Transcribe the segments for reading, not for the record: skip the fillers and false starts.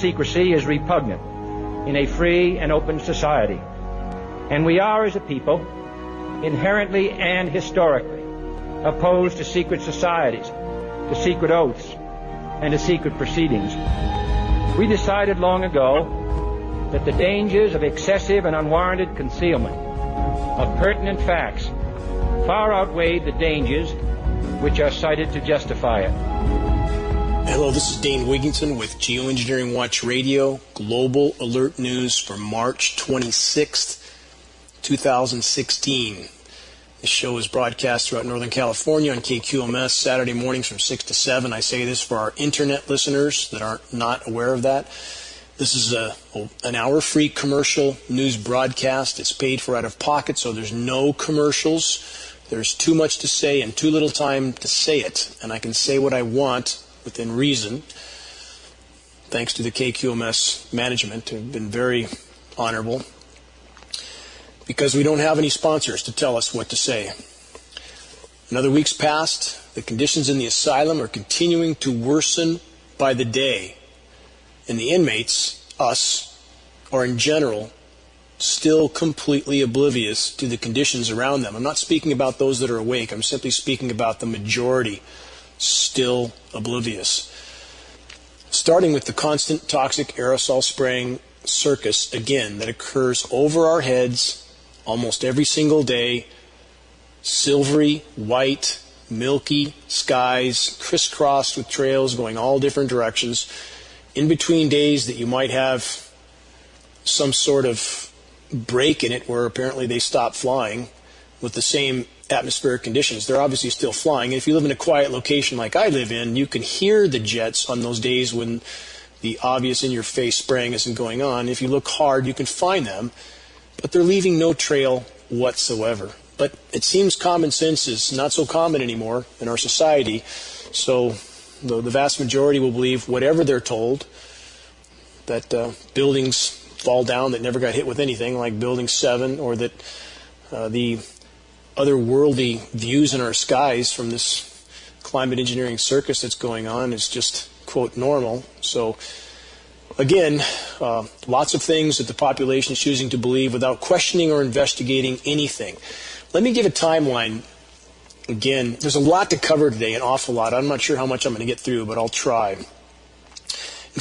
secrecy is repugnant in a free and open society. And we are, as a people, inherently and historically opposed to secret societies, to secret oaths, and to secret proceedings. We decided long ago that the dangers of excessive and unwarranted concealment of pertinent facts far outweighed the dangers which are cited to justify it. Hello, this is Dane Wigington with GeoEngineering Watch Radio, Global Alert News for March 26th, 2016. This show is broadcast throughout Northern California on KQMS Saturday mornings from 6 to 7. I say this for our internet listeners that are not aware of that. This is an hour-free commercial news broadcast. It's paid for out of pocket, so there's no commercials. There's too much to say and too little time to say it. And I can say what I want within reason, thanks to the KQMS management, who have been very honorable, because we don't have any sponsors to tell us what to say. Another week's passed. The conditions in the asylum are continuing to worsen by the day. And the inmates, us, are in general still completely oblivious to the conditions around them. I'm not speaking about those that are awake. I'm simply speaking about the majority still oblivious. Starting with the constant toxic aerosol spraying circus, again, that occurs over our heads almost every single day. Silvery, white, milky skies, crisscrossed with trails going all different directions. In between days that you might have some sort of break in it where apparently they stop flying with the same atmospheric conditions. They're obviously still flying. And if you live in a quiet location like I live in, you can hear the jets on those days when the obvious in-your-face spraying isn't going on. If you look hard, you can find them, but they're leaving no trail whatsoever. But it seems common sense is not so common anymore in our society, so the vast majority will believe whatever they're told, that buildings fall down that never got hit with anything, like Building 7, or that the otherworldly views in our skies from this climate engineering circus that's going on is just, quote, normal. So, again, lots of things that the population is choosing to believe without questioning or investigating anything. Let me give a timeline. Again, there's a lot to cover today, an awful lot. I'm not sure how much I'm going to get through, but I'll try. And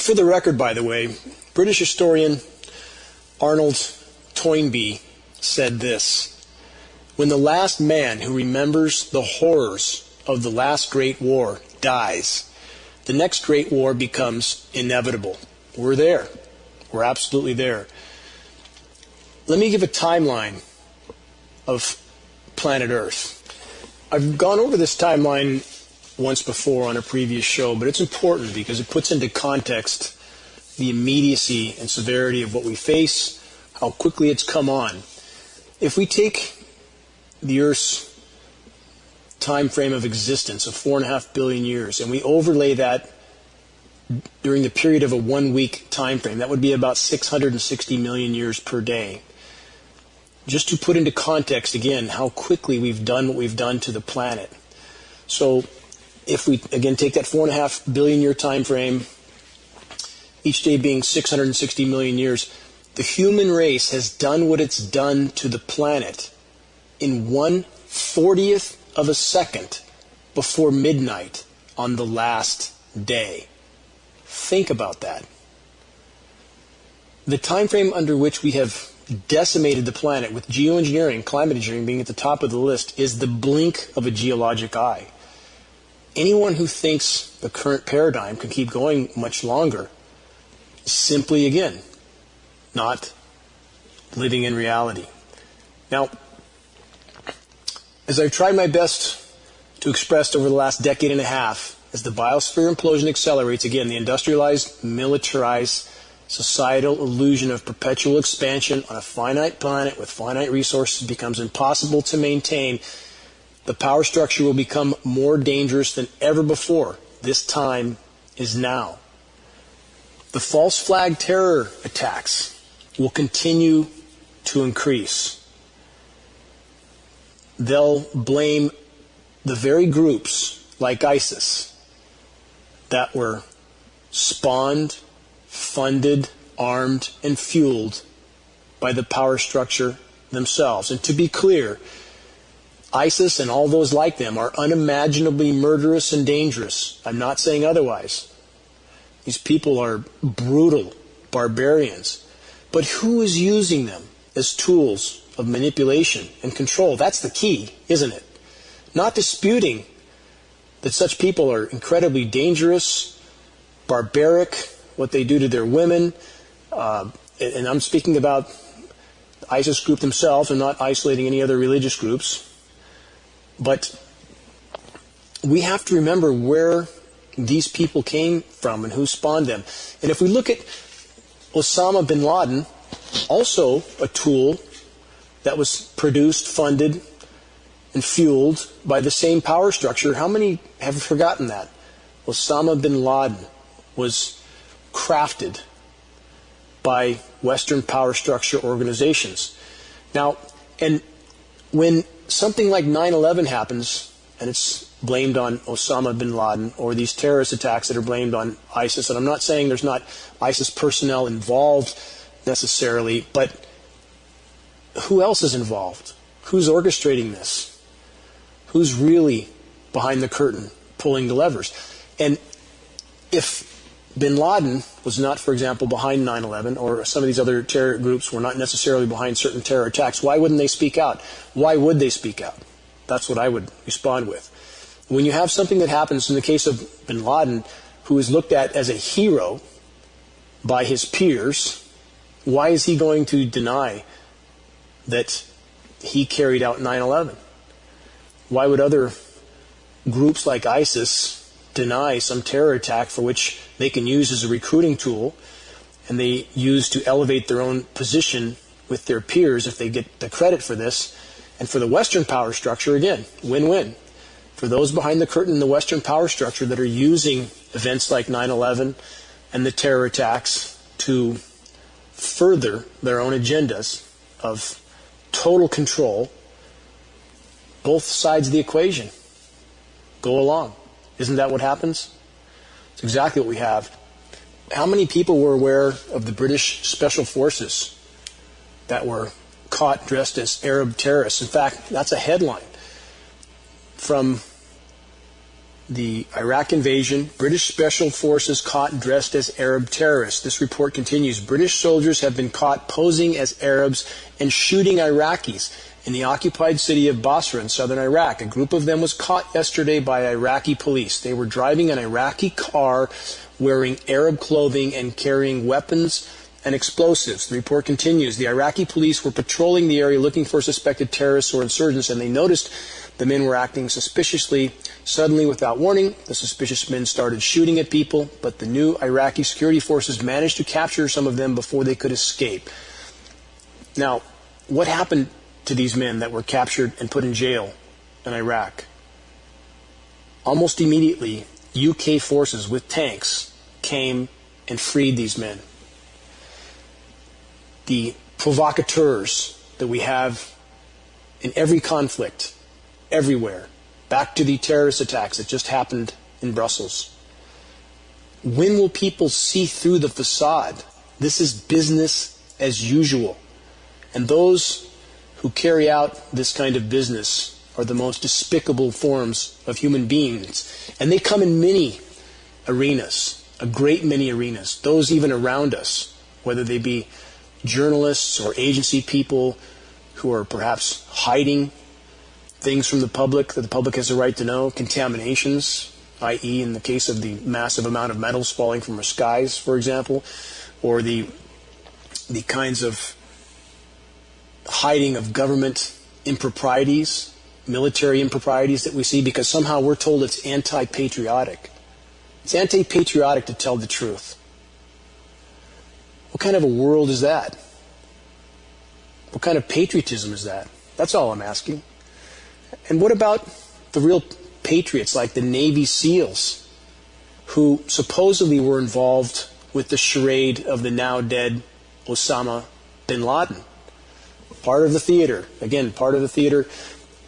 for the record, by the way, British historian Arnold Toynbee said this: when the last man who remembers the horrors of the last great war dies, the next great war becomes inevitable. We're there. We're absolutely there. Let me give a timeline of planet Earth. I've gone over this timeline once before on a previous show, but it's important because it puts into context the immediacy and severity of what we face, how quickly it's come on. If we take the Earth's time frame of existence of 4.5 billion years and we overlay that during the period of a 1 week time frame, that would be about 660 million years per day. Just to put into context, again, how quickly we've done what we've done to the planet. So if we, again, take that 4.5 billion year time frame, each day being 660 million years, the human race has done what it's done to the planet in 1/40th of a second before midnight on the last day. Think about that. The time frame under which we have decimated the planet, with geoengineering, climate engineering being at the top of the list, is the blink of a geologic eye. Anyone who thinks the current paradigm can keep going much longer is simply, again, not living in reality. Now, as I've tried my best to express over the last decade and a half, as the biosphere implosion accelerates, again, the industrialized, militarized, societal illusion of perpetual expansion on a finite planet with finite resources becomes impossible to maintain. The power structure will become more dangerous than ever before. This time is now. The false flag terror attacks will continue to increase. They'll blame the very groups like ISIS that were spawned funded, armed, and fueled by the power structure themselves. And to be clear, ISIS and all those like them are unimaginably murderous and dangerous. I'm not saying otherwise. These people are brutal barbarians. But who is using them as tools of manipulation and control? That's the key, isn't it? Not disputing that such people are incredibly dangerous, barbaric, what they do to their women, and I'm speaking about the ISIS group themselves. I'm not isolating any other religious groups. But we have to remember where these people came from and who spawned them. And if we look at Osama bin Laden, also a tool that was produced, funded, and fueled by the same power structure. How many have forgotten that? Osama bin Laden was crafted by Western power structure organizations. Now, and when something like 9/11 happens, and it's blamed on Osama bin Laden, or these terrorist attacks that are blamed on ISIS, and I'm not saying there's not ISIS personnel involved necessarily, but who else is involved? Who's orchestrating this? Who's really behind the curtain, pulling the levers? And if bin Laden was not, for example, behind 9/11, or some of these other terror groups were not necessarily behind certain terror attacks, why wouldn't they speak out? Why would they speak out? That's what I would respond with. When you have something that happens in the case of bin Laden, who is looked at as a hero by his peers, why is he going to deny that he carried out 9/11? Why would other groups like ISIS deny some terror attack for which they can use as a recruiting tool, and they use to elevate their own position with their peers if they get the credit for this? And for the Western power structure, again, win-win. For those behind the curtain in the Western power structure that are using events like 9/11 and the terror attacks to further their own agendas of total control, both sides of the equation go along. Isn't that what happens? It's exactly what we have. How many people were aware of the British Special Forces that were caught dressed as Arab terrorists? In fact, that's a headline from the Iraq invasion. British Special Forces caught dressed as Arab terrorists. This report continues. British soldiers have been caught posing as Arabs and shooting Iraqis in the occupied city of Basra in southern Iraq. A group of them was caught yesterday by Iraqi police. They were driving an Iraqi car wearing Arab clothing and carrying weapons and explosives. The report continues. The Iraqi police were patrolling the area looking for suspected terrorists or insurgents, and they noticed the men were acting suspiciously. Suddenly, without warning, the suspicious men started shooting at people, but the new Iraqi security forces managed to capture some of them before they could escape. Now, what happened to these men that were captured and put in jail in Iraq? Almost immediately, UK forces with tanks came and freed these men. The provocateurs that we have in every conflict, everywhere, back to the terrorist attacks that just happened in Brussels. When will people see through the facade? This is business as usual. And those who carry out this kind of business are the most despicable forms of human beings. And they come in many arenas, a great many arenas, those even around us, whether they be journalists or agency people who are perhaps hiding things from the public that the public has a right to know, contaminations, i.e. in the case of the massive amount of metals falling from our skies, for example, or the kinds of hiding of government improprieties, military improprieties that we see, because somehow we're told it's anti-patriotic. It's anti-patriotic to tell the truth. What kind of a world is that? What kind of patriotism is that? That's all I'm asking. And what about the real patriots like the Navy SEALs who supposedly were involved with the charade of the now dead Osama bin Laden? Part of the theater. Again, part of the theater.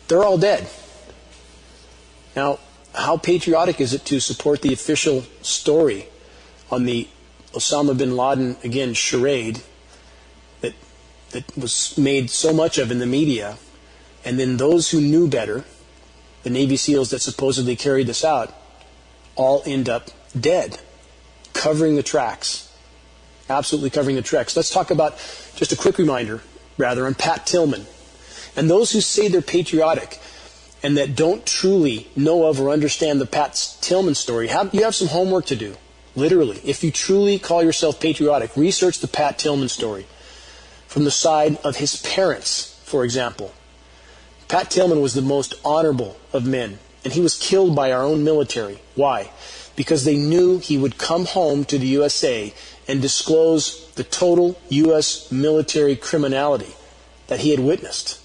They're all dead. Now, how patriotic is it to support the official story on the Osama bin Laden, again, charade that was made so much of in the media, and then those who knew better, the Navy SEALs that supposedly carried this out, all end up dead, covering the tracks, absolutely covering the tracks. Let's talk about, just a quick reminder, rather, on Pat Tillman. And those who say they're patriotic and that don't truly know of or understand the Pat Tillman story, you have some homework to do, literally. If you truly call yourself patriotic, research the Pat Tillman story from the side of his parents, for example. Pat Tillman was the most honorable of men, and he was killed by our own military. Why? Because they knew he would come home to the USA and disclose the total U.S. military criminality that he had witnessed.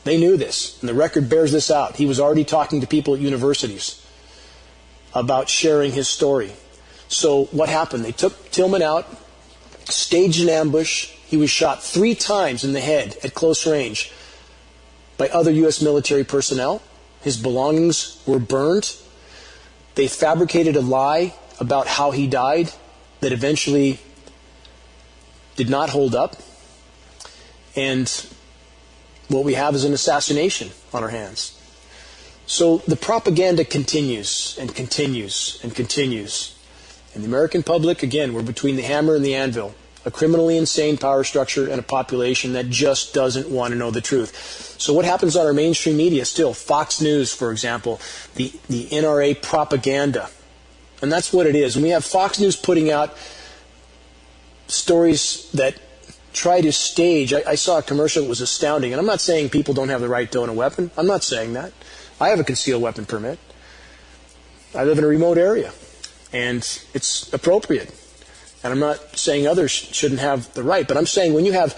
They knew this, and the record bears this out. He was already talking to people at universities about sharing his story. So what happened? They took Tillman out, staged an ambush. He was shot 3 times in the head at close range by other U.S. military personnel. His belongings were burned. They fabricated a lie about how he died that eventually did not hold up. And what we have is an assassination on our hands. So the propaganda continues and continues and continues. And the American public, again, we're between the hammer and the anvil. A criminally insane power structure and a population that just doesn't want to know the truth. So what happens on our mainstream media still? Fox News, for example, the NRA propaganda. And that's what it is. And we have Fox News putting out stories that try to stage. I saw a commercial that was astounding. And I'm not saying people don't have the right to own a weapon. I'm not saying that. I have a concealed weapon permit. I live in a remote area. And it's appropriate. And I'm not saying others shouldn't have the right, but I'm saying when you have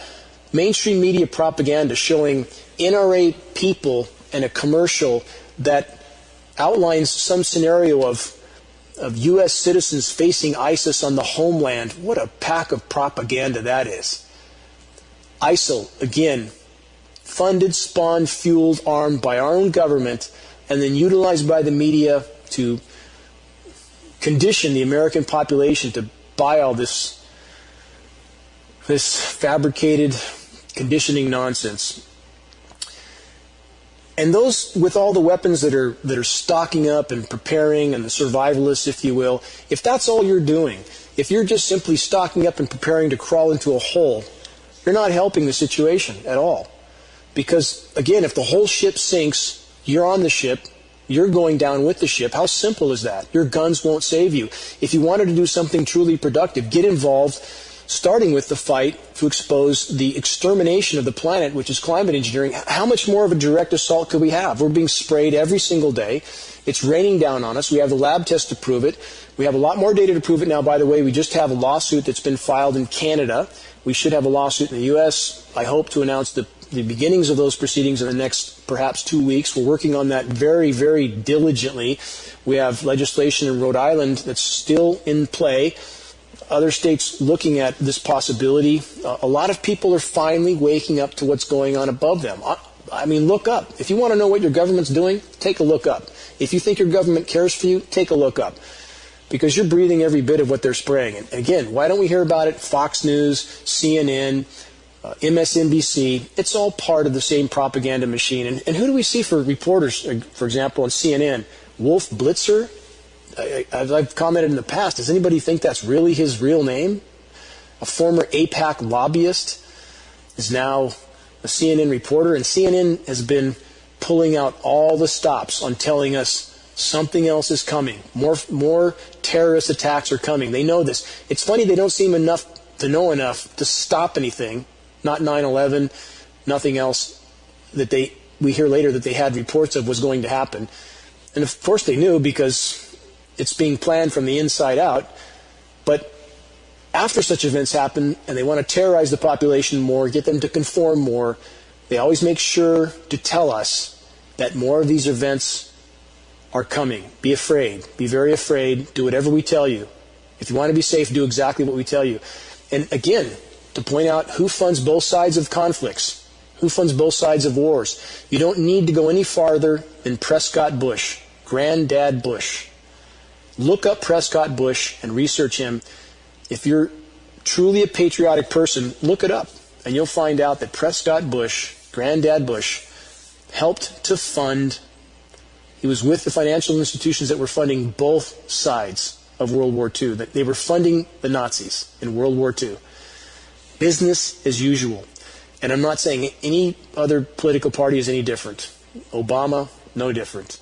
mainstream media propaganda showing NRA people in a commercial that outlines some scenario of U.S. citizens facing ISIS on the homeland, what a pack of propaganda that is. ISIL, again, funded, spawned, fueled, armed by our own government, and then utilized by the media to condition the American population to buy all this fabricated conditioning nonsense. And those with all the weapons that are stocking up and preparing, and the survivalists, if you will, if that's all you're doing, if you're just simply stocking up and preparing to crawl into a hole, you're not helping the situation at all. Because, again, if the whole ship sinks, you're on the ship, you're going down with the ship. How simple is that? Your guns won't save you. If you wanted to do something truly productive, get involved, starting with the fight to expose the extermination of the planet, which is climate engineering. How much more of a direct assault could we have? We're being sprayed every single day. It's raining down on us. We have the lab test to prove it. We have a lot more data to prove it now, by the way. We just have a lawsuit that's been filed in Canada. We should have a lawsuit in the U.S. I hope to announce the beginnings of those proceedings in the next perhaps 2 weeks. We're working on that very, very diligently. We have legislation in Rhode Island that's still in play. Other states looking at this possibility. A lot of people are finally waking up to what's going on above them. I mean, look up. If you want to know what your government's doing, take a look up. If you think your government cares for you, take a look up. Because you're breathing every bit of what they're spraying. And again, why don't we hear about it? Fox News, CNN, MSNBC, it's all part of the same propaganda machine. And who do we see for reporters, for example, on CNN? Wolf Blitzer? I've commented in the past, does anybody think that's really his real name? A former AIPAC lobbyist is now a CNN reporter, and CNN has been pulling out all the stops on telling us something else is coming. More terrorist attacks are coming. They know this. It's funny they don't seem to know enough to stop anything. Not 9/11, nothing else that we hear later that they had reports of was going to happen. And of course they knew because it's being planned from the inside out. But after such events happen and they want to terrorize the population more, get them to conform more, they always make sure to tell us that more of these events are coming. Be afraid. Be very afraid. Do whatever we tell you. If you want to be safe, do exactly what we tell you. And again, to point out who funds both sides of conflicts, who funds both sides of wars. You don't need to go any farther than Prescott Bush, Granddad Bush. Look up Prescott Bush and research him. If you're truly a patriotic person, look it up, and you'll find out that Prescott Bush, Granddad Bush, helped to fund, he was with the financial institutions that were funding both sides of World War II, that they were funding the Nazis in World War II. Business as usual. And I'm not saying any other political party is any different. Obama, no different.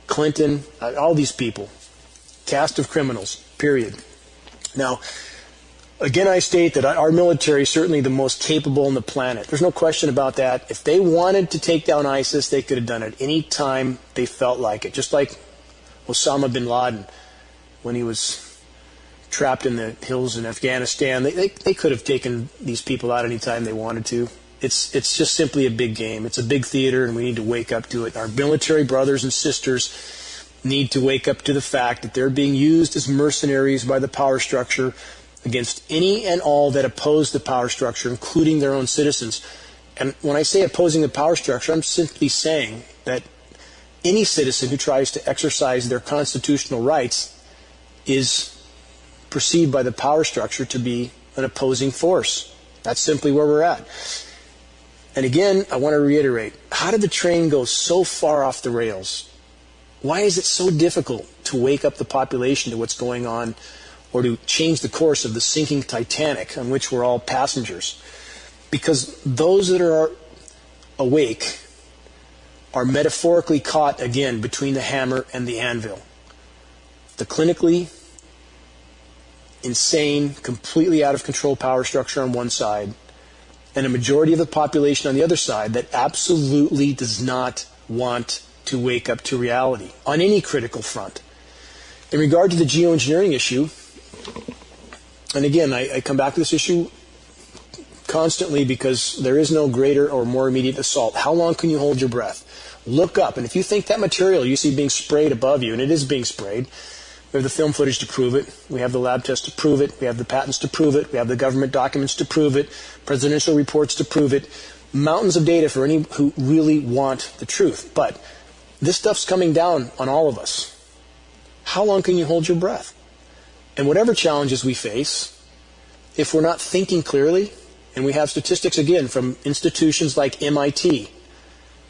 Clinton, all these people. Cast of criminals, period. Now, again, I state that our military is certainly the most capable on the planet. There's no question about that. If they wanted to take down ISIS, they could have done it any time they felt like it. Just like Osama bin Laden, when he was trapped in the hills in Afghanistan, they could have taken these people out any time they wanted to. It's just simply a big game. It's a big theater, and we need to wake up to it. Our military brothers and sisters need to wake up to the fact that they're being used as mercenaries by the power structure against any and all that oppose the power structure, including their own citizens. And when I say opposing the power structure, I'm simply saying that any citizen who tries to exercise their constitutional rights is perceived by the power structure to be an opposing force. That's simply where we're at. And again, I want to reiterate, how did the train go so far off the rails? Why is it so difficult to wake up the population to what's going on, or to change the course of the sinking Titanic on which we're all passengers? Because those that are awake are metaphorically caught again between the hammer and the anvil. The clinically insane, completely out of control power structure on one side, and a majority of the population on the other side that absolutely does not want to wake up to reality on any critical front. In regard to the geoengineering issue, and again, I come back to this issue constantly because there is no greater or more immediate assault. How long can you hold your breath? Look up, and if you think that material you see being sprayed above you, and it is being sprayed, we have the film footage to prove it. We have the lab tests to prove it. We have the patents to prove it. We have the government documents to prove it. Presidential reports to prove it. Mountains of data for any who really want the truth. But this stuff's coming down on all of us. How long can you hold your breath? And whatever challenges we face, if we're not thinking clearly, and we have statistics again from institutions like MIT,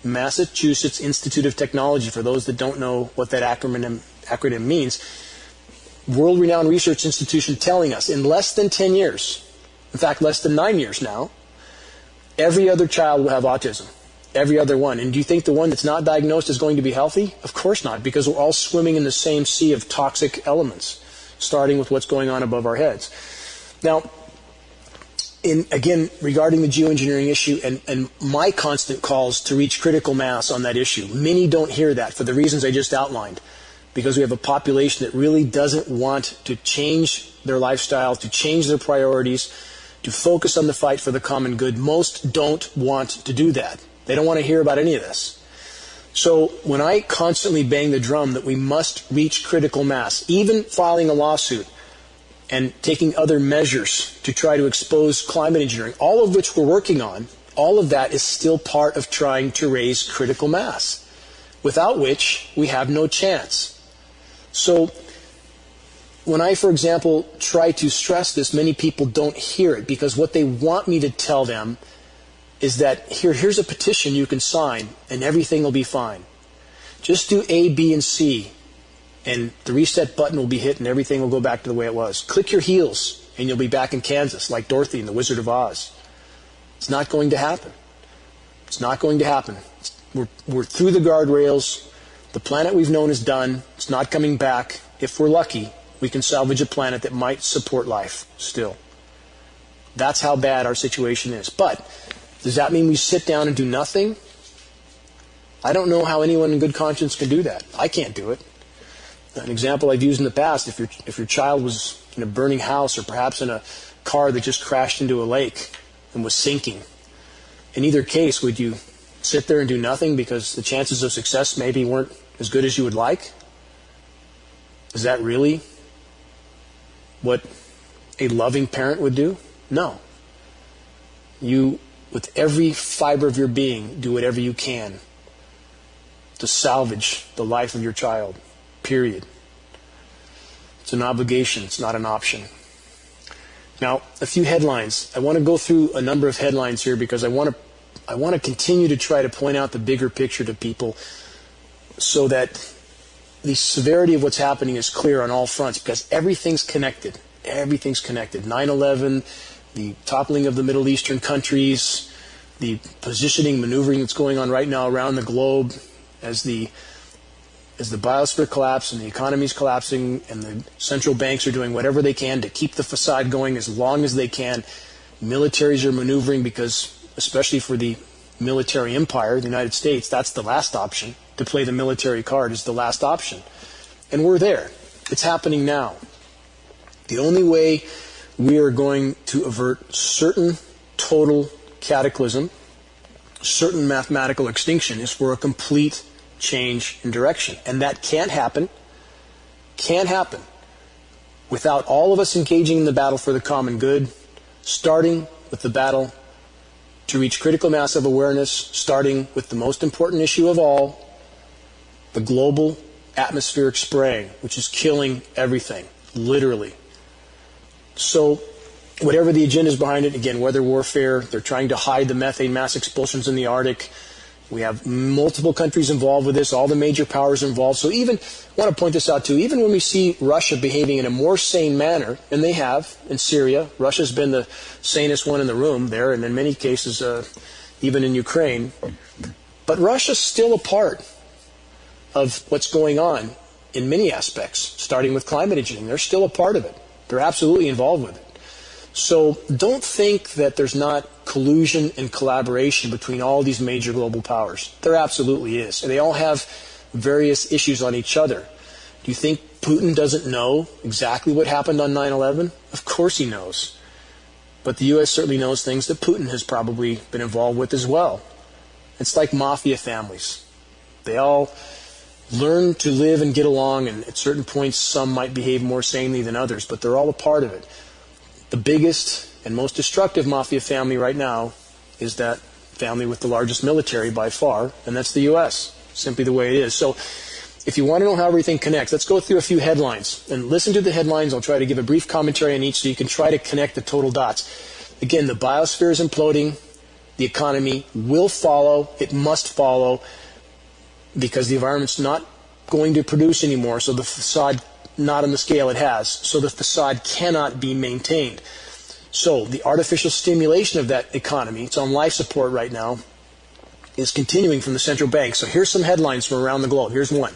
Massachusetts Institute of Technology, for those that don't know what that acronym means, world-renowned research institution telling us in less than 10 years, in fact less than 9 years now, every other child will have autism. Every other one. And do you think the one that's not diagnosed is going to be healthy? Of course not, because we're all swimming in the same sea of toxic elements, starting with what's going on above our heads. Now, again, regarding the geoengineering issue and my constant calls to reach critical mass on that issue, many don't hear that for the reasons I just outlined. Because we have a population that really doesn't want to change their lifestyle, to change their priorities, to focus on the fight for the common good. Most don't want to do that. They don't want to hear about any of this. So when I constantly bang the drum that we must reach critical mass, even filing a lawsuit and taking other measures to try to expose climate engineering, all of which we're working on, all of that is still part of trying to raise critical mass, without which we have no chance. So when I, for example, try to stress this, many people don't hear it because what they want me to tell them is that here's a petition you can sign and everything will be fine. Just do A, B, and C and the reset button will be hit and everything will go back to the way it was. Click your heels and you'll be back in Kansas like Dorothy in The Wizard of Oz. It's not going to happen. It's not going to happen. We're through the guardrails. The planet we've known is done. It's not coming back. If we're lucky, we can salvage a planet that might support life still. That's how bad our situation is. But does that mean we sit down and do nothing? I don't know how anyone in good conscience can do that. I can't do it. An example I've used in the past, if your child was in a burning house or perhaps in a car that just crashed into a lake and was sinking, in either case, would you sit there and do nothing because the chances of success maybe weren't as good as you would like? Is that really what a loving parent would do? No. You, with every fiber of your being, do whatever you can to salvage the life of your child. Period. It's an obligation. It's not an option. Now, a few headlines. I want to go through a number of headlines here because I want to continue to try to point out the bigger picture to people so that the severity of what's happening is clear on all fronts, because everything's connected. Everything's connected. 9/11, the toppling of the Middle Eastern countries, the positioning, maneuvering that's going on right now around the globe as the biosphere collapse and the economy's collapsing and the central banks are doing whatever they can to keep the facade going as long as they can. Militaries are maneuvering because, especially for the military empire, the United States, that's the last option. To play the military card is the last option. And we're there. It's happening now. The only way we are going to avert certain total cataclysm, certain mathematical extinction, is for a complete change in direction. And that can't happen without all of us engaging in the battle for the common good, starting with the battle to reach critical mass of awareness, starting with the most important issue of all, the global atmospheric spraying, which is killing everything, literally. So whatever the agenda is behind it, again, weather warfare, they're trying to hide the methane mass expulsions in the Arctic. We have multiple countries involved with this, all the major powers involved. So even, I want to point this out too, even when we see Russia behaving in a more sane manner, and they have in Syria, Russia's been the sanest one in the room there, and in many cases even in Ukraine, but Russia's still a part of what's going on in many aspects, starting with climate engineering. They're still a part of it. They're absolutely involved with it. So don't think that there's not collusion and collaboration between all these major global powers. There absolutely is. And they all have various issues on each other. Do you think Putin doesn't know exactly what happened on 9/11? Of course he knows. But the U.S. certainly knows things that Putin has probably been involved with as well. It's like mafia families. They all learn to live and get along, and at certain points some might behave more sanely than others, but they're all a part of it. The biggest and most destructive mafia family right now is that family with the largest military by far, and that's the U.S., simply the way it is. So if you want to know how everything connects, let's go through a few headlines. And listen to the headlines. I'll try to give a brief commentary on each so you can try to connect the total dots. Again, the biosphere is imploding. The economy will follow. It must follow because the environment's not going to produce anymore, so the facade not on the scale it has, so the facade cannot be maintained. So the artificial stimulation of that economy, it's on life support right now, is continuing from the central banks. So here's some headlines from around the globe. Here's one.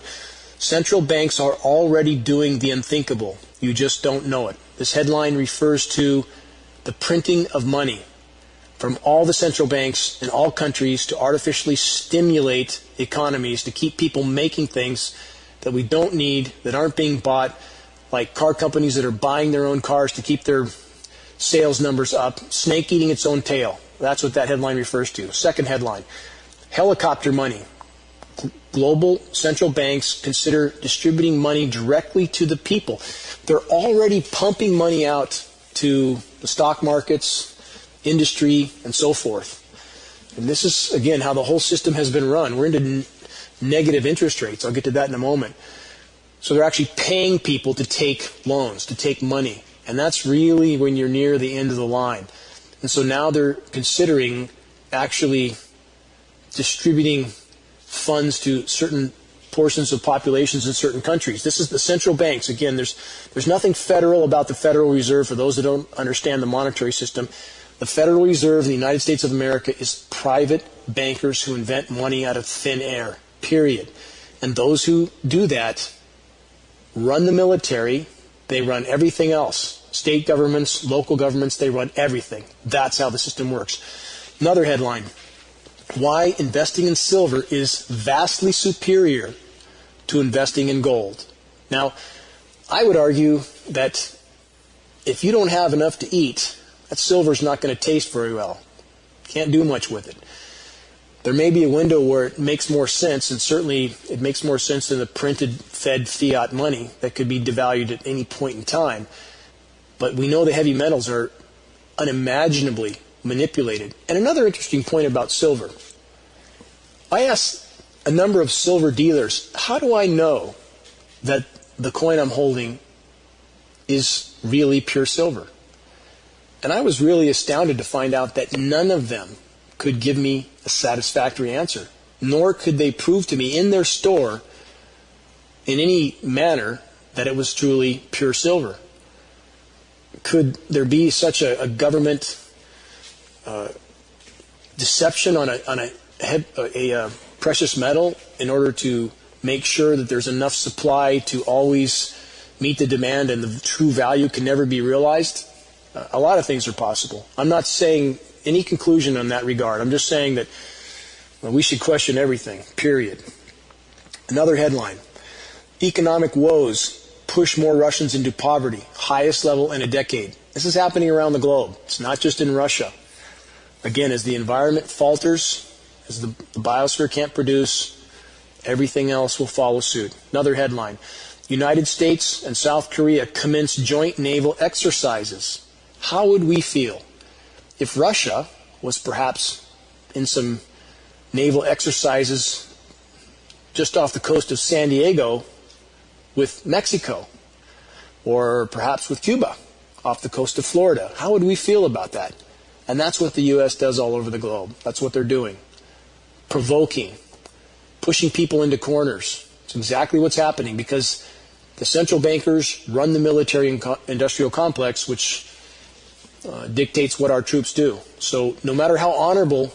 Central banks are already doing the unthinkable. You just don't know it. This headline refers to the printing of money from all the central banks in all countries to artificially stimulate economies, to keep people making things that we don't need, that aren't being bought, like car companies that are buying their own cars to keep their sales numbers up, snake eating its own tail. That's what that headline refers to. Second headline, helicopter money. Global central banks consider distributing money directly to the people. They're already pumping money out to the stock markets, industry, and so forth. And this is, again, how the whole system has been run. We're into negative interest rates. I'll get to that in a moment. So they're actually paying people to take loans, to take money. And that's really when you're near the end of the line. And so now they're considering actually distributing funds to certain portions of populations in certain countries. This is the central banks. Again, there's nothing federal about the Federal Reserve for those that don't understand the monetary system. The Federal Reserve in the United States of America is private bankers who invent money out of thin air, period. And those who do that run the military, they run everything else. State governments, local governments, they run everything. That's how the system works. Another headline, why investing in silver is vastly superior to investing in gold. Now, I would argue that if you don't have enough to eat, that silver's not going to taste very well. Can't do much with it. There may be a window where it makes more sense, and certainly it makes more sense than the printed, fed fiat money that could be devalued at any point in time. But we know the heavy metals are unimaginably manipulated. And another interesting point about silver. I asked a number of silver dealers, how do I know that the coin I'm holding is really pure silver? And I was really astounded to find out that none of them could give me a satisfactory answer, nor could they prove to me in their store in any manner that it was truly pure silver. Could there be such a government deception on a precious metal in order to make sure that there's enough supply to always meet the demand and the true value can never be realized? A lot of things are possible. I'm not saying any conclusion on that regard. I'm just saying that we should question everything, period. Another headline: economic woes push more Russians into poverty, highest level in a decade. This is happening around the globe. It's not just in Russia. Again, as the environment falters, as the biosphere can't produce, everything else will follow suit. Another headline: United States and South Korea commence joint naval exercises. How would we feel if Russia was perhaps in some naval exercises just off the coast of San Diego with Mexico, or perhaps with Cuba off the coast of Florida? How would we feel about that? And that's what the U.S. does all over the globe. That's what they're doing. Provoking, pushing people into corners. It's exactly what's happening because the central bankers run the military-industrial complex, which dictates what our troops do. So no matter how honorable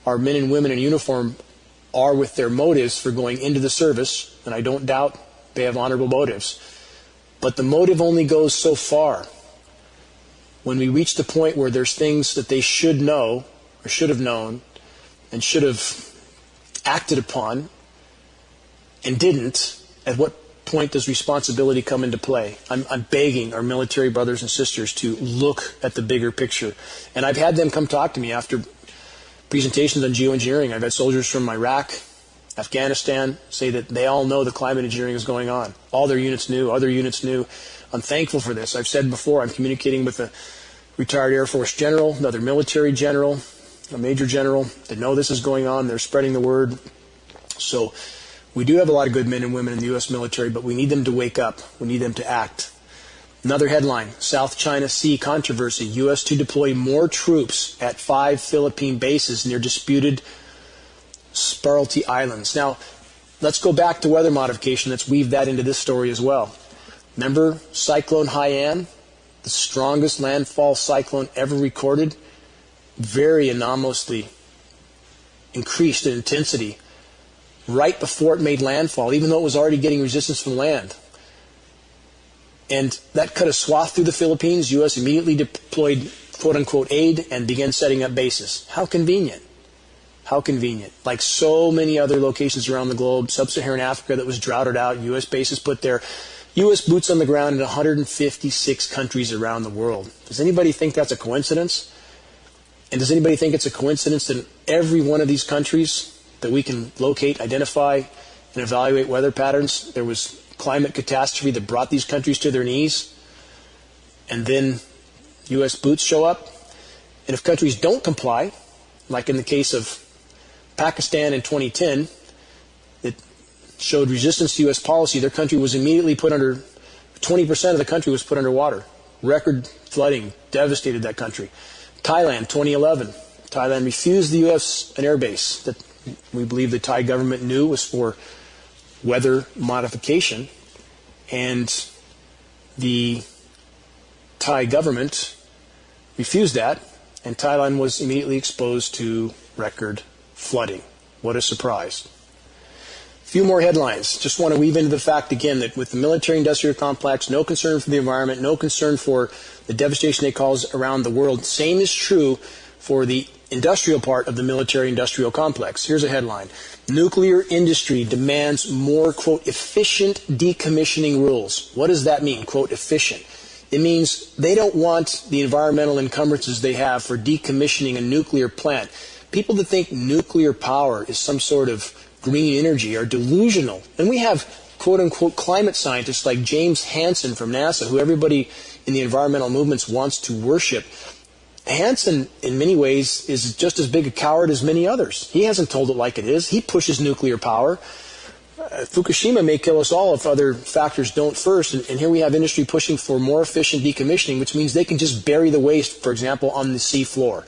our men and women in uniform are with their motives for going into the service, and I don't doubt they have honorable motives, but the motive only goes so far. When we reach the point where there's things that they should know or should have known and should have acted upon and didn't, at what point does responsibility come into play? I'm begging our military brothers and sisters to look at the bigger picture. And I've had them come talk to me after presentations on geoengineering. I've had soldiers from Iraq, Afghanistan say that they all know that climate engineering is going on. All their units knew, other units knew. I'm thankful for this. I've said before, I'm communicating with a retired Air Force general, another military general, a major general. They know this is going on. They're spreading the word. So we do have a lot of good men and women in the U.S. military, but we need them to wake up. We need them to act. Another headline: South China Sea controversy. U.S. to deploy more troops at 5 Philippine bases near disputed Spratly Islands. Now, let's go back to weather modification. Let's weave that into this story as well. Remember Cyclone Haiyan, the strongest landfall cyclone ever recorded? Very anomalously increased in intensity right before it made landfall, even though it was already getting resistance from land. And that cut a swath through the Philippines. U.S. immediately deployed quote-unquote aid and began setting up bases. How convenient. How convenient. Like so many other locations around the globe, sub-Saharan Africa that was droughted out, U.S. bases put there. U.S. boots on the ground in 156 countries around the world. Does anybody think that's a coincidence? And does anybody think it's a coincidence that in every one of these countries that we can locate, identify, and evaluate weather patterns, there was climate catastrophe that brought these countries to their knees, and then U.S. boots show up? And if countries don't comply, like in the case of Pakistan in 2010, that showed resistance to U.S. policy, their country was immediately put under, 20% of the country was put under water. Record flooding devastated that country. Thailand, 2011. Thailand refused the U.S. an air base that we believe the Thai government knew was for weather modification, and the Thai government refused that, and Thailand was immediately exposed to record flooding. What a surprise. A few more headlines. Just want to weave into the fact again that with the military-industrial complex, no concern for the environment, no concern for the devastation they cause around the world. Same is true for the industrial part of the military-industrial complex. Here's a headline: nuclear industry demands more, quote, efficient decommissioning rules. What does that mean, quote, efficient? It means they don't want the environmental encumbrances they have for decommissioning a nuclear plant. People that think nuclear power is some sort of green energy are delusional. And we have, quote unquote, climate scientists like James Hansen from NASA, who everybody in the environmental movements wants to worship. Hansen, in many ways, is just as big a coward as many others. He hasn't told it like it is. He pushes nuclear power. Fukushima may kill us all if other factors don't first, and here we have industry pushing for more efficient decommissioning, which means they can just bury the waste, for example, on the sea floor.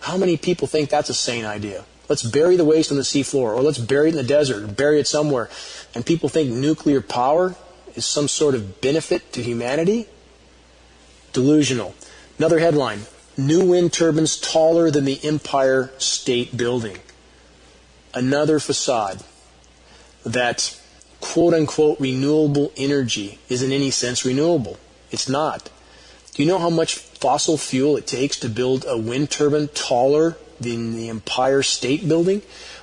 How many people think that's a sane idea? Let's bury the waste on the sea floor, or let's bury it in the desert, or bury it somewhere. And people think nuclear power is some sort of benefit to humanity? Delusional. Another headline, new wind turbines taller than the Empire State Building. Another facade that quote-unquote renewable energy is in any sense renewable. It's not. Do you know how much fossil fuel it takes to build a wind turbine taller than the Empire State Building?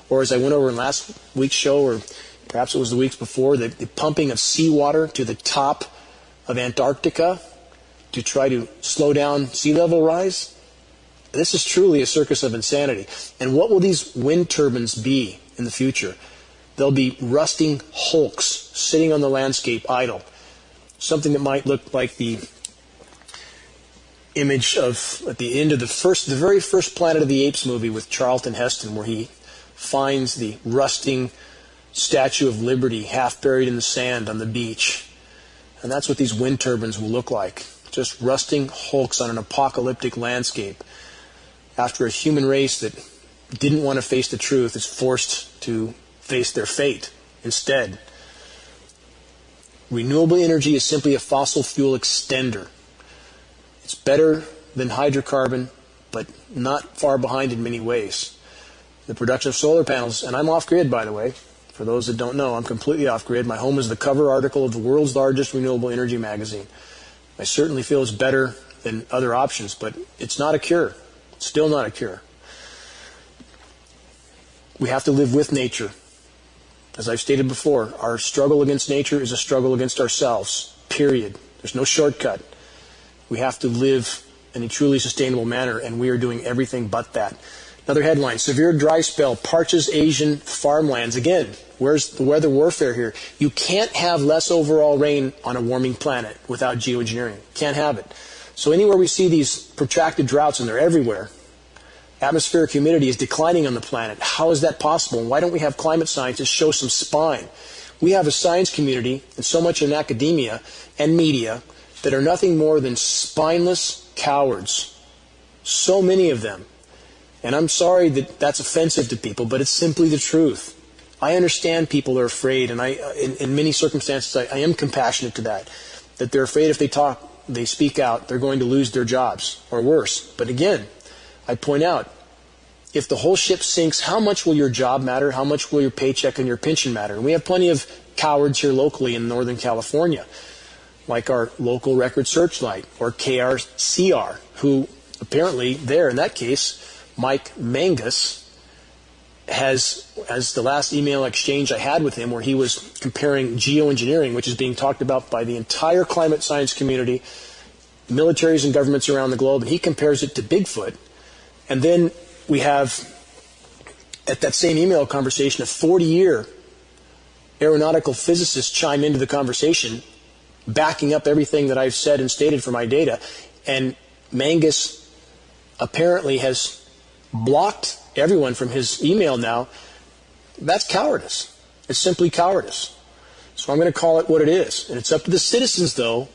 Or as I went over in last week's show, or perhaps it was the weeks before, the pumping of seawater to the top of Antarctica to try to slow down sea level rise? This is truly a circus of insanity. And what will these wind turbines be in the future? They'll be rusting hulks sitting on the landscape idle. Something that might look like the image of, at the end of the very first Planet of the Apes movie with Charlton Heston, where he finds the rusting Statue of Liberty half buried in the sand on the beach. And that's what these wind turbines will look like. Just rusting hulks on an apocalyptic landscape after a human race that didn't want to face the truth is forced to face their fate instead. Renewable energy is simply a fossil fuel extender. It's better than hydrocarbon, but not far behind in many ways. The production of solar panels, and I'm off-grid, by the way. For those that don't know, I'm completely off-grid. My home is the cover article of the world's largest renewable energy magazine. I certainly feel it's better than other options, but it's not a cure. It's still not a cure. We have to live with nature. As I've stated before, our struggle against nature is a struggle against ourselves, period. There's no shortcut. We have to live in a truly sustainable manner, and we are doing everything but that. Another headline, severe dry spell parches Asian farmlands. Again, where's the weather warfare here? You can't have less overall rain on a warming planet without geoengineering. Can't have it. So anywhere we see these protracted droughts, and they're everywhere, atmospheric humidity is declining on the planet. How is that possible? And why don't we have climate scientists show some spine? We have a science community, and so much in academia and media, that are nothing more than spineless cowards. So many of them. And I'm sorry that that's offensive to people, but it's simply the truth. I understand people are afraid, and in many circumstances I am compassionate to that they're afraid if they speak out, they're going to lose their jobs, or worse. But again, I point out, if the whole ship sinks, how much will your job matter? How much will your paycheck and your pension matter? And we have plenty of cowards here locally in Northern California, like our local Record Searchlight, or KRCR, who apparently there, in that case, Mike Mangus has, as the last email exchange I had with him, where he was comparing geoengineering, which is being talked about by the entire climate science community, militaries and governments around the globe, and he compares it to Bigfoot. And then we have, at that same email conversation, a 40-year aeronautical physicist chime into the conversation, backing up everything that I've said and stated for my data. And Mangus apparently has blocked everyone from his email now. That's cowardice. It's simply cowardice. So I'm going to call it what it is. And it's up to the citizens, though,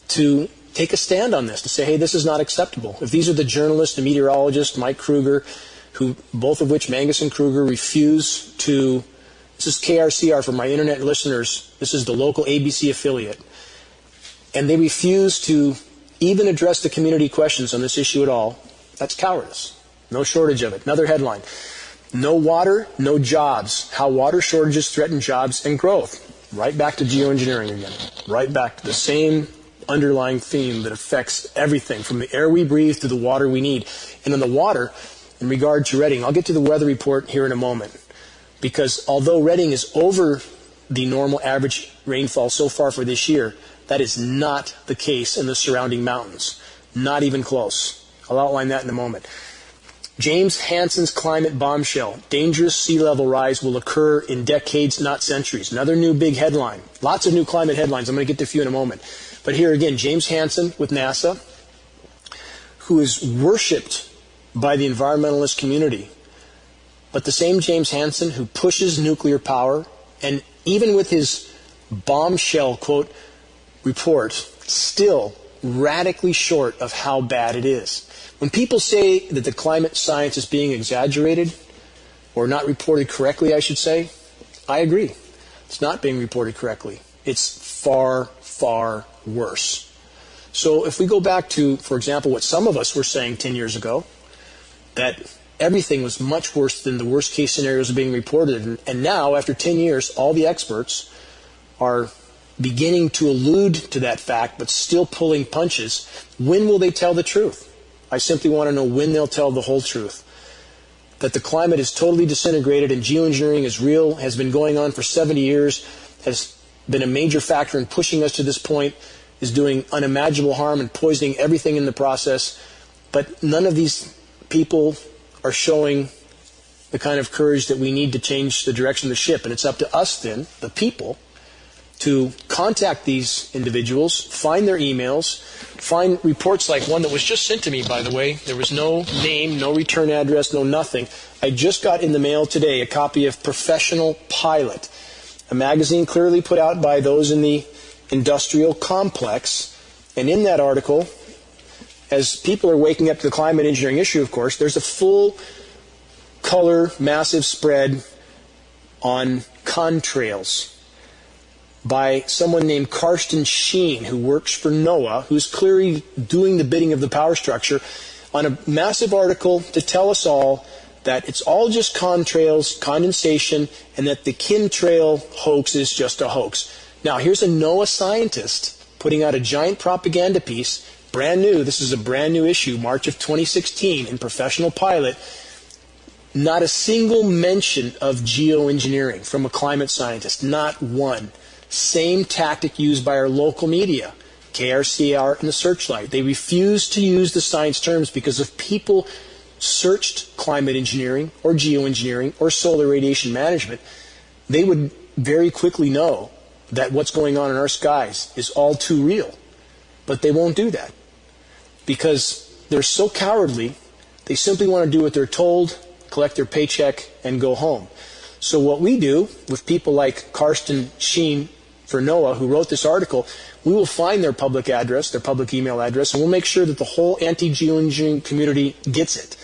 to take a stand on this, to say, hey, this is not acceptable. If these are the journalists, the meteorologist, Mike Kruger, who both of which, Mangus and Kruger, refuse to, this is KRCR for my internet listeners, this is the local ABC affiliate, and they refuse to even address the community questions on this issue at all, that's cowardice. No shortage of it. Another headline, no water, no jobs, how water shortages threaten jobs and growth. Right back to geoengineering again. Right back to the same underlying theme that affects everything from the air we breathe to the water we need. And on the water, in regard to Redding, I'll get to the weather report here in a moment, because although Redding is over the normal average rainfall so far for this year, that is not the case in the surrounding mountains. Not even close. I'll outline that in a moment. James Hansen's climate bombshell. Dangerous sea level rise will occur in decades, not centuries. Another new big headline. Lots of new climate headlines. I'm going to get to a few in a moment. But here again, James Hansen with NASA, who is worshipped by the environmentalist community. But the same James Hansen who pushes nuclear power And even with his bombshell, quote, report, still radically short of how bad it is. When people say that the climate science is being exaggerated, or not reported correctly, I should say, I agree. It's not being reported correctly. It's far, far worse. So if we go back to, for example, what some of us were saying 10 years ago, that everything was much worse than the worst case scenarios being reported. And now, after 10 years, all the experts are beginning to allude to that fact, but still pulling punches. When will they tell the truth? I simply want to know when they'll tell the whole truth. That the climate is totally disintegrated and geoengineering is real, has been going on for 70 years, has been a major factor in pushing us to this point, is doing unimaginable harm and poisoning everything in the process. But none of these people are showing the kind of courage that we need to change the direction of the ship. And it's up to us then, the people, to contact these individuals, find their emails, find reports like one that was just sent to me, by the way. There was no name, no return address, no nothing. I just got in the mail today a copy of Professional Pilot, a magazine clearly put out by those in the industrial complex. And in that article, as people are waking up to the climate engineering issue, of course, there's a full color, massive spread on contrails by someone named Karsten Sheen, who works for NOAA, who's clearly doing the bidding of the power structure, on a massive article to tell us all that it's all just contrails, condensation, and that the chemtrail hoax is just a hoax. Now, here's a NOAA scientist putting out a giant propaganda piece, brand new. This is a brand new issue, March of 2016, in Professional Pilot. Not a single mention of geoengineering from a climate scientist, not one. Same tactic used by our local media, KRCR and the Searchlight. They refuse to use the science terms because if people searched climate engineering or geoengineering or solar radiation management, they would very quickly know that what's going on in our skies is all too real. But they won't do that because they're so cowardly, they simply want to do what they're told, collect their paycheck, and go home. So what we do with people like Karsten Sheen for NOAA, who wrote this article, we will find their public address, their public email address, and we'll make sure that the whole anti-geoengineering community gets it.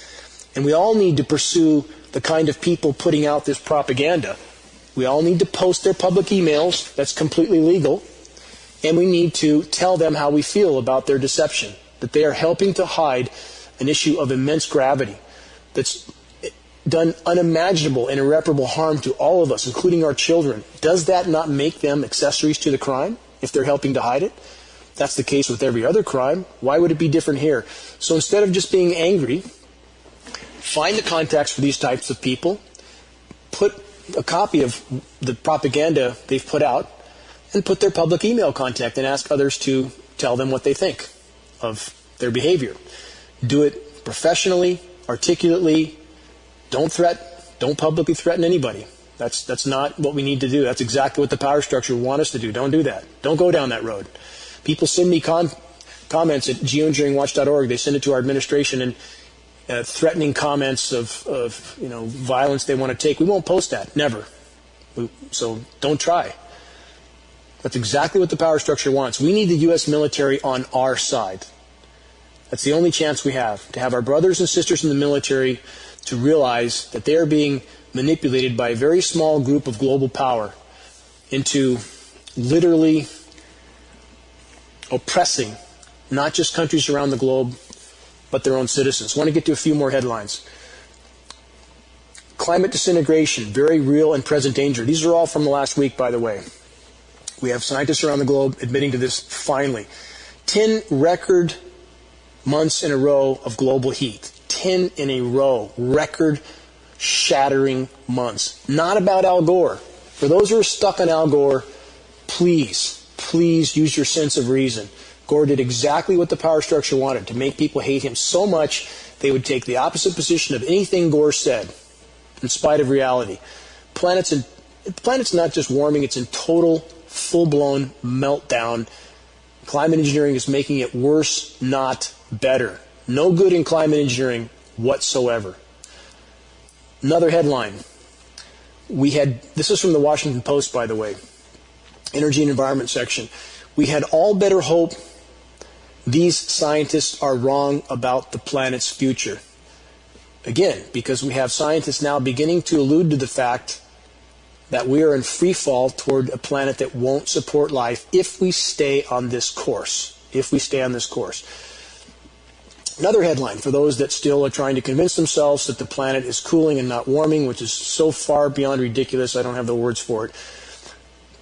And we all need to pursue the kind of people putting out this propaganda. We all need to post their public emails. That's completely legal. And we need to tell them how we feel about their deception, that they are helping to hide an issue of immense gravity that's done unimaginable and irreparable harm to all of us, including our children. Does that not make them accessories to the crime if they're helping to hide it? That's the case with every other crime. Why would it be different here? So instead of just being angry, find the contacts for these types of people, put a copy of the propaganda they've put out, and put their public email contact and ask others to tell them what they think of their behavior. Do it professionally, articulately. Don't publicly threaten anybody. That's not what we need to do. That's exactly what the power structure want us to do. Don't do that. Don't go down that road. People send me comments at geoengineeringwatch.org. They send it to our administration and threatening comments of violence they want to take. We won't post that. Never. So don't try. That's exactly what the power structure wants. We need the U.S. military on our side. That's the only chance we have, to have our brothers and sisters in the military to realize that they are being manipulated by a very small group of global power into literally oppressing not just countries around the globe, but their own citizens. I want to get to a few more headlines. Climate disintegration, very real and present danger. These are all from the last week, by the way. We have scientists around the globe admitting to this finally. 10 record months in a row of global heat. 10 in a row. Record-shattering months. Not about Al Gore. For those who are stuck on Al Gore, please use your sense of reason. Gore did exactly what the power structure wanted, to make people hate him so much they would take the opposite position of anything Gore said, in spite of reality. Planet's not just warming, it's in total, full-blown meltdown. Climate engineering is making it worse, not better. No good in climate engineering whatsoever. Another headline. this is from the Washington Post, by the way, Energy and Environment section. We had all better hope these scientists are wrong about the planet's future. Again, because we have scientists now beginning to allude to the fact that we are in free fall toward a planet that won't support life if we stay on this course. If we stay on this course. Another headline for those that still are trying to convince themselves that the planet is cooling and not warming, which is so far beyond ridiculous, I don't have the words for it.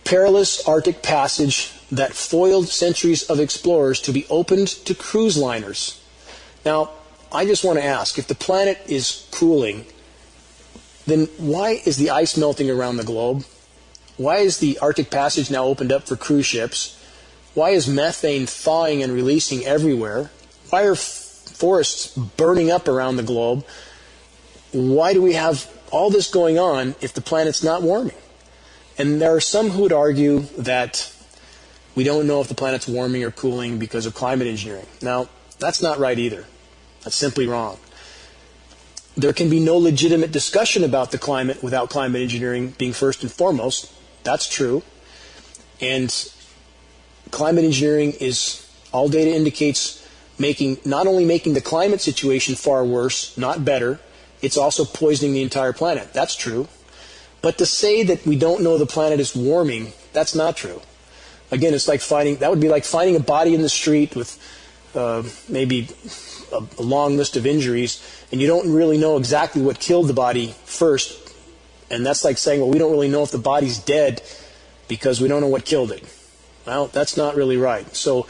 Perilous Arctic passage that foiled centuries of explorers to be opened to cruise liners. Now, I just want to ask, if the planet is cooling, then why is the ice melting around the globe? Why is the Arctic Passage now opened up for cruise ships? Why is methane thawing and releasing everywhere? Why are forests burning up around the globe? Why do we have all this going on if the planet's not warming? And there are some who would argue that we don't know if the planet's warming or cooling because of climate engineering. Now, that's not right either. That's simply wrong. There can be no legitimate discussion about the climate without climate engineering being first and foremost. That's true. And climate engineering is, all data indicates, not only making the climate situation far worse, not better, it's also poisoning the entire planet. That's true. But to say that we don't know the planet is warming, that's not true. Again, it's like that would be like finding a body in the street with maybe a long list of injuries, and you don't really know exactly what killed the body first. And that's like saying, well, we don't really know if the body's dead because we don't know what killed it. Well, that's not really right. So,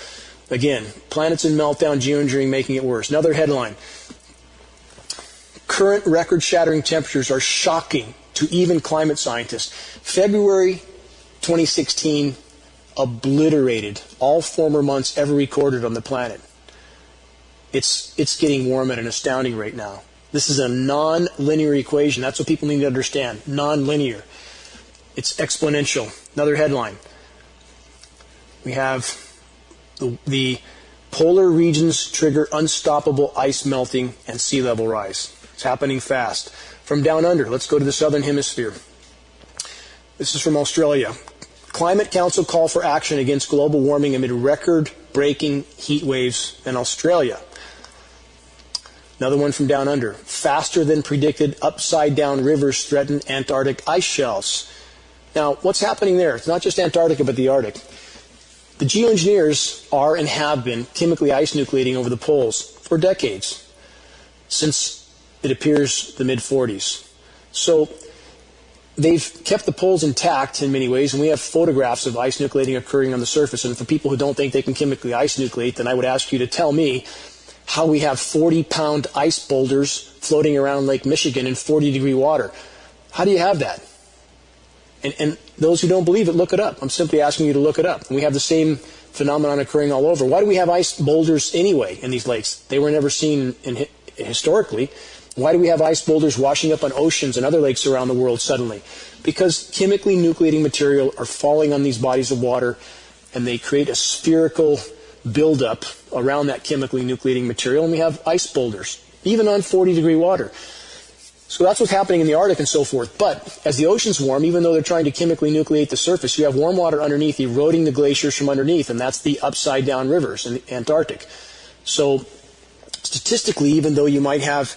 again, planets in meltdown, geoengineering making it worse. Another headline. Current record-shattering temperatures are shocking to even climate scientists. February 2016 obliterated all former months ever recorded on the planet. It's getting warm at an astounding rate now. This is a non-linear equation. That's what people need to understand. Non-linear. It's exponential. Another headline. We have the polar regions trigger unstoppable ice melting and sea level rise. It's happening fast. From down under, let's go to the southern hemisphere. This is from Australia. Climate Council call for action against global warming amid record-breaking heat waves in Australia. Another one from down under. Faster than predicted upside-down rivers threaten Antarctic ice shelves. Now, what's happening there? It's not just Antarctica, but the Arctic. The geoengineers are and have been chemically ice nucleating over the poles for decades, since it appears the mid-40s. So they've kept the poles intact in many ways, and we have photographs of ice nucleating occurring on the surface. And for people who don't think they can chemically ice nucleate, then I would ask you to tell me how we have 40-pound ice boulders floating around Lake Michigan in 40-degree water. How do you have that? And those who don't believe it, look it up. I'm simply asking you to look it up. And we have the same phenomenon occurring all over. Why do we have ice boulders anyway in these lakes? They were never seen historically. Why do we have ice boulders washing up on oceans and other lakes around the world suddenly? Because chemically nucleating material are falling on these bodies of water, and they create a spherical buildup around that chemically nucleating material, and we have ice boulders, even on 40-degree water. So that's what's happening in the Arctic and so forth. But as the oceans warm, even though they're trying to chemically nucleate the surface, you have warm water underneath eroding the glaciers from underneath, and that's the upside-down rivers in the Antarctic. So statistically, even though you might have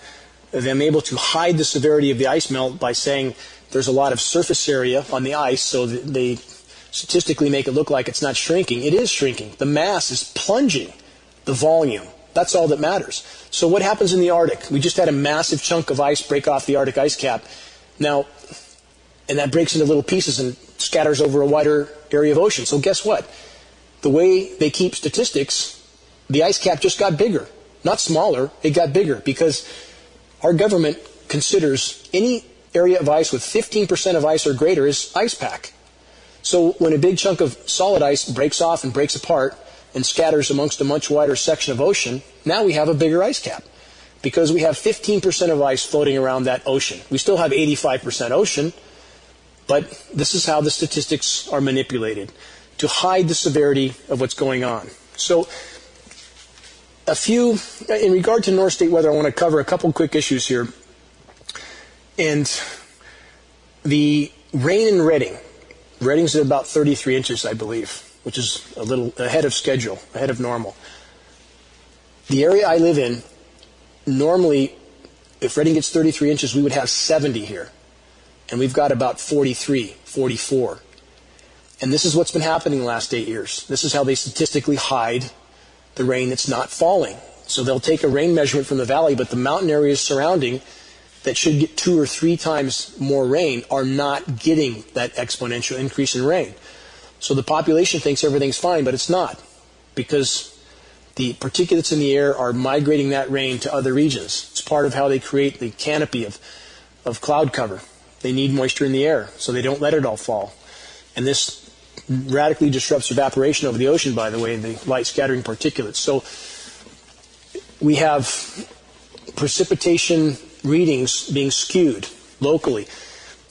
them able to hide the severity of the ice melt by saying there's a lot of surface area on the ice, so that they statistically make it look like it's not shrinking, it is shrinking. The mass is plunging the volume. That's all that matters. So what happens in the Arctic? We just had a massive chunk of ice break off the Arctic ice cap. Now, and that breaks into little pieces and scatters over a wider area of ocean. So guess what? The way they keep statistics, the ice cap just got bigger. Not smaller, it got bigger, because our government considers any area of ice with 15% of ice or greater is ice pack. So when a big chunk of solid ice breaks off and breaks apart and scatters amongst a much wider section of ocean, now we have a bigger ice cap, because we have 15% of ice floating around that ocean. We still have 85% ocean, but this is how the statistics are manipulated to hide the severity of what's going on. So in regard to North State weather, I want to cover a couple quick issues here. And The rain in Reading. Reading's at about 33 inches, I believe, which is a little ahead of schedule, ahead of normal. The area I live in, normally, if Reading gets 33 inches, we would have 70 here. And we've got about 43, 44. And this is what's been happening the last 8 years. This is how they statistically hide the rain that's not falling. So they'll take a rain measurement from the valley, but the mountain areas surrounding that should get 2 or 3 times more rain are not getting that exponential increase in rain. So the population thinks everything's fine, but it's not, because the particulates in the air are migrating that rain to other regions. It's part of how they create the canopy of cloud cover. They need moisture in the air, so they don't let it all fall. And this radically disrupts evaporation over the ocean, by the way, the light scattering particulates. So we have precipitation readings being skewed locally.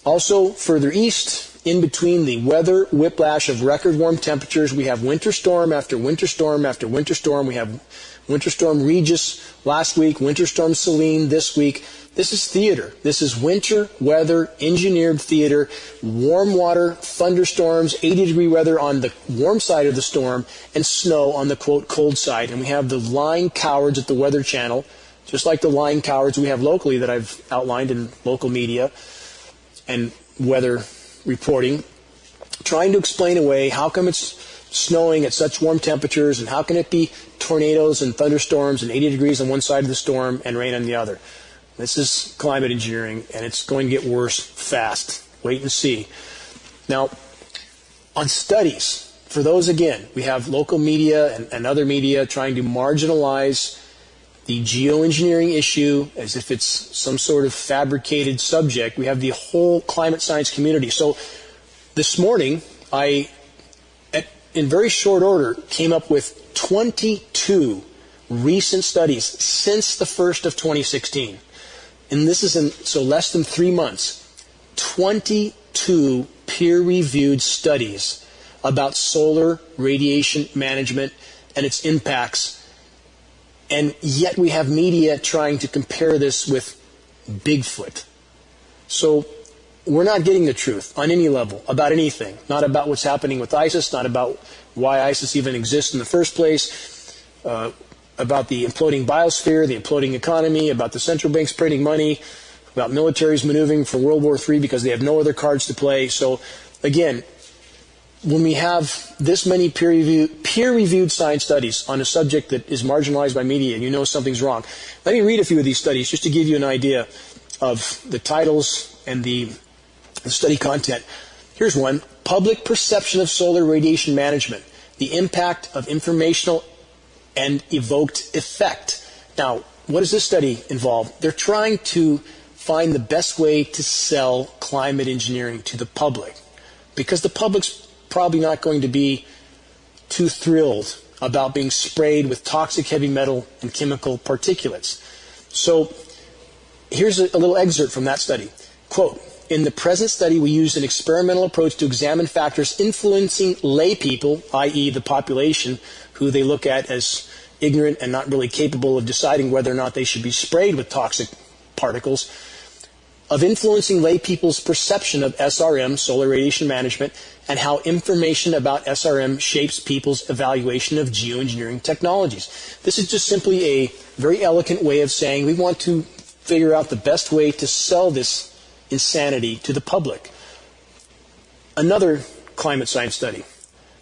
Also, further east, in between the weather whiplash of record warm temperatures, we have winter storm after winter storm after winter storm. We have Winter Storm Regis last week, Winter Storm Selene this week. This is theater. This is winter weather, engineered theater, warm water, thunderstorms, 80-degree weather on the warm side of the storm, and snow on the, quote, cold side. And we have the lying cowards at the Weather Channel, just like the lying cowards we have locally that I've outlined in local media and weather reporting, trying to explain away how come it's snowing at such warm temperatures and how can it be tornadoes and thunderstorms and 80 degrees on one side of the storm and rain on the other. This is climate engineering, and it's going to get worse fast. Wait and see. Now, on studies, for those, again, we have local media and other media trying to marginalize the geoengineering issue as if it's some sort of fabricated subject. We have the whole climate science community. So this morning, I, in very short order, came up with 22 recent studies since the 1st of 2016. And this is in, so less than 3 months, 22 peer-reviewed studies about solar radiation management and its impacts. And yet we have media trying to compare this with Bigfoot. So we're not getting the truth on any level about anything. Not about what's happening with ISIS, not about why ISIS even exists in the first place, about the imploding biosphere, the imploding economy, about the central banks printing money, about militaries maneuvering for World War III because they have no other cards to play. So again, when we have this many peer-reviewed science studies on a subject that is marginalized by media, and you know something's wrong. Let me read a few of these studies just to give you an idea of the titles and the study content. Here's one: Public Perception of Solar Radiation Management, the Impact of Informational and Evoked Effect. Now, what does this study involve? They're trying to find the best way to sell climate engineering to the public, because the public's probably not going to be too thrilled about being sprayed with toxic heavy metal and chemical particulates. So here's a little excerpt from that study. Quote, "In the present study, we used an experimental approach to examine factors influencing lay people, i.e. the population, who they look at as ignorant and not really capable of deciding whether or not they should be sprayed with toxic particles, of influencing lay people's perception of SRM, solar radiation management, and how information about SRM shapes people's evaluation of geoengineering technologies." This is just simply a very elegant way of saying we want to figure out the best way to sell this insanity to the public. Another climate science study,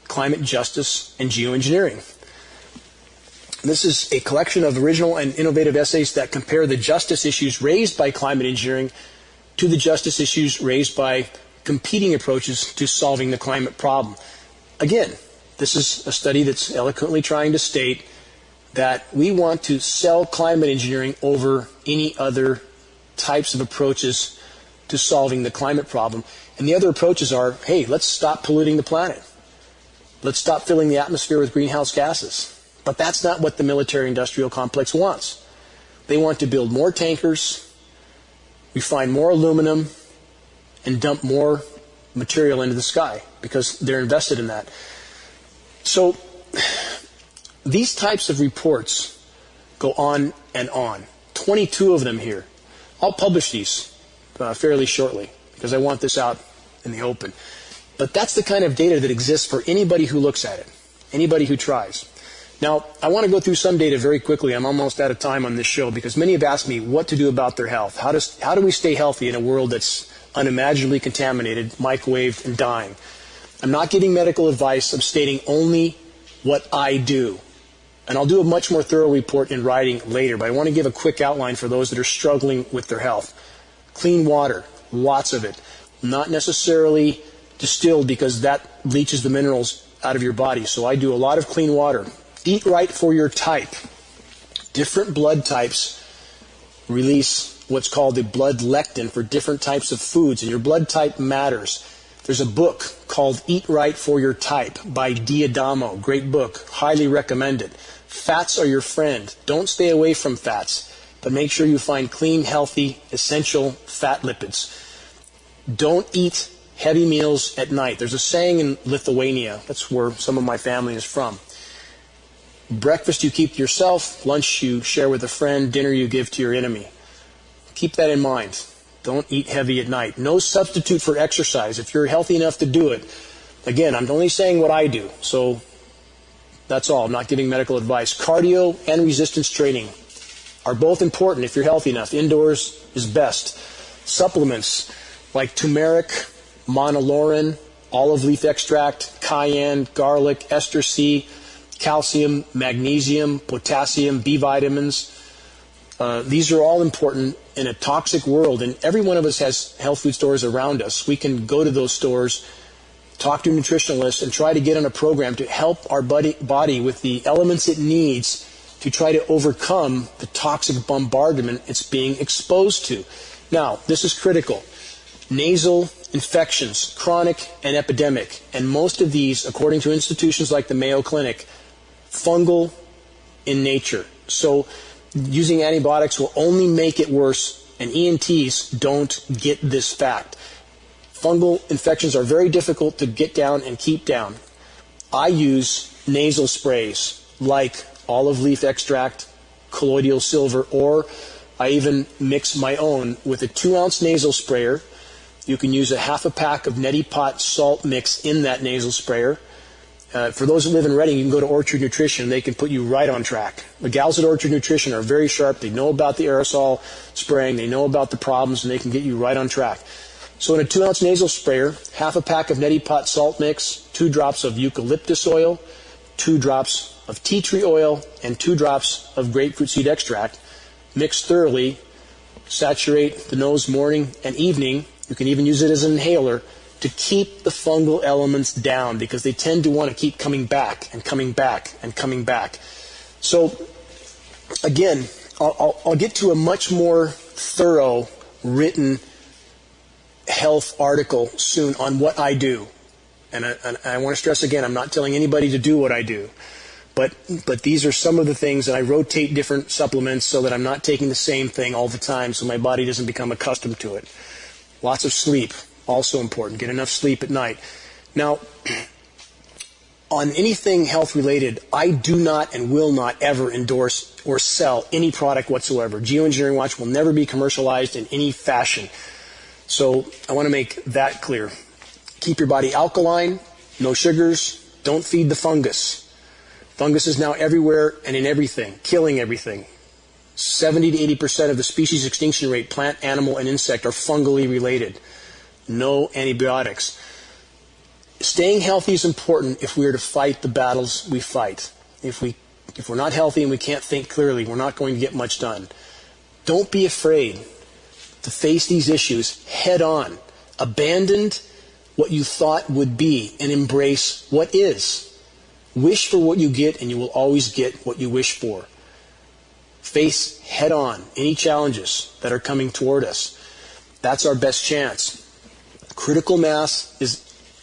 Climate Justice and Geoengineering. This is a collection of original and innovative essays that compare the justice issues raised by climate engineering to the justice issues raised by competing approaches to solving the climate problem. Again, this is a study that's eloquently trying to state that we want to sell climate engineering over any other types of approaches to solving the climate problem. And the other approaches are, hey, let's stop polluting the planet. Let's stop filling the atmosphere with greenhouse gases. But that's not what the military-industrial complex wants. They want to build more tankers, refine more aluminum, and dump more material into the sky because they're invested in that. So these types of reports go on and on. 22 of them here. I'll publish these fairly shortly. because I want this out in the open. But that's the kind of data that exists for anybody who looks at it, anybody who tries. Now, I want to go through some data very quickly. I'm almost out of time on this show because many have asked me what to do about their health. How do we stay healthy in a world that's unimaginably contaminated, microwaved, and dying? I'm not giving medical advice. I'm stating only what I do. And I'll do a much more thorough report in writing later, but I want to give a quick outline for those that are struggling with their health. Clean water, lots of it. Not necessarily distilled because that leaches the minerals out of your body. So I do a lot of clean water. Eat right for your type. Different blood types release what's called the blood lectin for different types of foods, and your blood type matters. There's a book called Eat Right for Your Type by D'Adamo. Great book. Highly recommend it. Fats are your friend. Don't stay away from fats, but make sure you find clean, healthy, essential fat lipids. Don't eat heavy meals at night. There's a saying in Lithuania, that's where some of my family is from. Breakfast you keep to yourself, lunch you share with a friend, dinner you give to your enemy. Keep that in mind. Don't eat heavy at night. No substitute for exercise if you're healthy enough to do it. Again, I'm only saying what I do, so that's all. I'm not giving medical advice. Cardio and resistance training are both important if you're healthy enough. Indoors is best. Supplements like turmeric, monolaurin, olive leaf extract, cayenne, garlic, ester C, calcium, magnesium, potassium, B vitamins. These are all important in a toxic world, and every one of us has health food stores around us. We can go to those stores, talk to a nutritionalist, and try to get on a program to help our body with the elements it needs to try to overcome the toxic bombardment it's being exposed to. Now, this is critical. Nasal infections, chronic and epidemic, and most of these, according to institutions like the Mayo Clinic, fungal in nature. So using antibiotics will only make it worse, and ENTs don't get this fact. Fungal infections are very difficult to get down and keep down. I use nasal sprays like olive leaf extract, colloidal silver, or I even mix my own with a 2-ounce nasal sprayer. You can use a half a pack of neti pot salt mix in that nasal sprayer. For those who live in Reading, you can go to Orchard Nutrition. They can put you right on track. The gals at Orchard Nutrition are very sharp. They know about the aerosol spraying. They know about the problems, and they can get you right on track. So in a 2-ounce nasal sprayer, half a pack of neti pot salt mix, 2 drops of eucalyptus oil, 2 drops of tea tree oil, and 2 drops of grapefruit seed extract. Mix thoroughly. Saturate the nose morning and evening. You can even use it as an inhaler to keep the fungal elements down because they tend to want to keep coming back and coming back and coming back. So, again, I'll get to a much more thorough written health article soon on what I do. And I want to stress again, I'm not telling anybody to do what I do. But these are some of the things, and I rotate different supplements so that I'm not taking the same thing all the time so my body doesn't become accustomed to it. Lots of sleep, also important. Get enough sleep at night. Now, on anything health-related, I do not and will not ever endorse or sell any product whatsoever. GeoEngineering Watch will never be commercialized in any fashion. So I want to make that clear. Keep your body alkaline, no sugars, don't feed the fungus. Fungus is now everywhere and in everything, killing everything. 70 to 80% of the species extinction rate, plant, animal, and insect, are fungally related. No antibiotics. Staying healthy is important if we are to fight the battles we fight. If we're not healthy and we can't think clearly, we're not going to get much done. Don't be afraid to face these issues head on. Abandon what you thought would be and embrace what is. Wish for what you get and you will always get what you wish for. Face head on any challenges that are coming toward us. That's our best chance. Critical mass is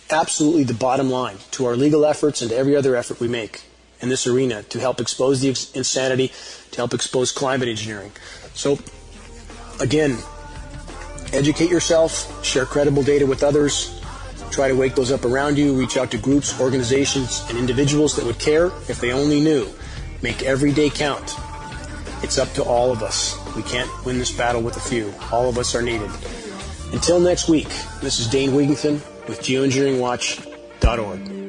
absolutely the bottom line to our legal efforts and to every other effort we make in this arena to help expose the insanity, to help expose climate engineering. So, again, educate yourself, share credible data with others, try to wake those up around you, reach out to groups, organizations, and individuals that would care if they only knew. Make every day count. It's up to all of us. We can't win this battle with a few. All of us are needed. Until next week, this is Dane Wigington with GeoEngineeringWatch.org.